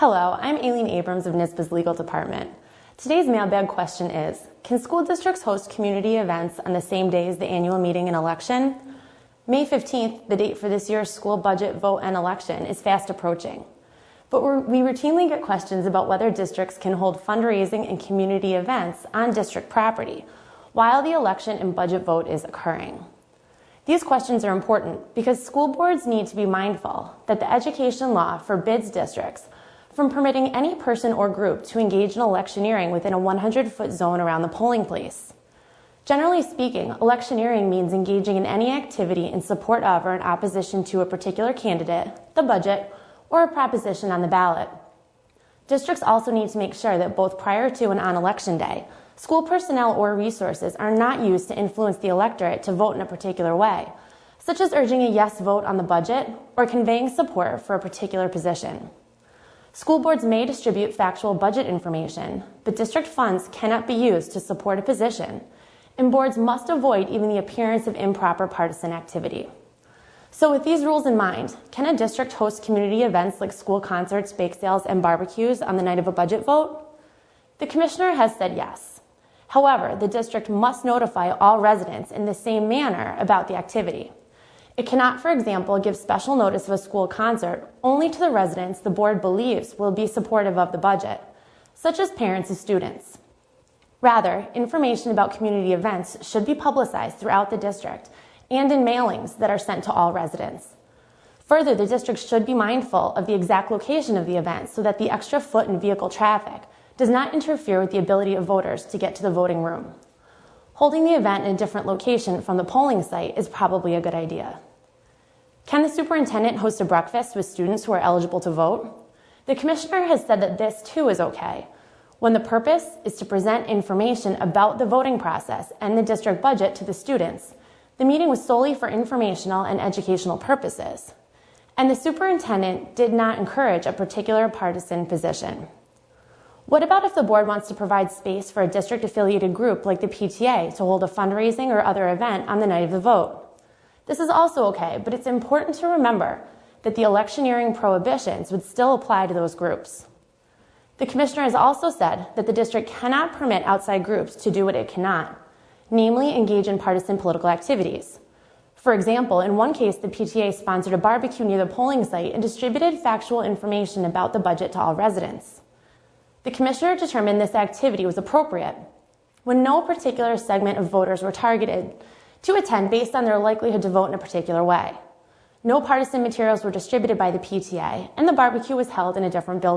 Hello, I'm Aileen Abrams of NYSSBA's Legal Department. Today's mailbag question is, can school districts host community events on the same day as the annual meeting and election? May 15th, the date for this year's school budget vote and election, is fast approaching. But we routinely get questions about whether districts can hold fundraising and community events on district property while the election and budget vote is occurring. These questions are important because school boards need to be mindful that the education law forbids districts from permitting any person or group to engage in electioneering within a 100-foot zone around the polling place. Generally speaking, electioneering means engaging in any activity in support of or in opposition to a particular candidate, the budget, or a proposition on the ballot. Districts also need to make sure that both prior to and on election day, school personnel or resources are not used to influence the electorate to vote in a particular way, such as urging a yes vote on the budget or conveying support for a particular position. School boards may distribute factual budget information, but district funds cannot be used to support a position, and boards must avoid even the appearance of improper partisan activity. So with these rules in mind, can a district host community events like school concerts, bake sales, and barbecues on the night of a budget vote? The commissioner has said yes. However, the district must notify all residents in the same manner about the activity. It cannot, for example, give special notice of a school concert only to the residents the board believes will be supportive of the budget, such as parents and students. Rather, information about community events should be publicized throughout the district and in mailings that are sent to all residents. Further, the district should be mindful of the exact location of the event so that the extra foot in vehicle traffic does not interfere with the ability of voters to get to the voting room. Holding the event in a different location from the polling site is probably a good idea. Can the superintendent host a breakfast with students who are eligible to vote? The commissioner has said that this too is okay, when the purpose is to present information about the voting process and the district budget to the students. The meeting was solely for informational and educational purposes, and the superintendent did not encourage a particular partisan position. What about if the board wants to provide space for a district-affiliated group like the PTA to hold a fundraising or other event on the night of the vote? This is also okay, but it's important to remember that the electioneering prohibitions would still apply to those groups. The commissioner has also said that the district cannot permit outside groups to do what it cannot, namely engage in partisan political activities. For example, in one case, the PTA sponsored a barbecue near the polling site and distributed factual information about the budget to all residents. The commissioner determined this activity was appropriate when no particular segment of voters were targeted to attend based on their likelihood to vote in a particular way. No partisan materials were distributed by the PTA, and the barbecue was held in a different building.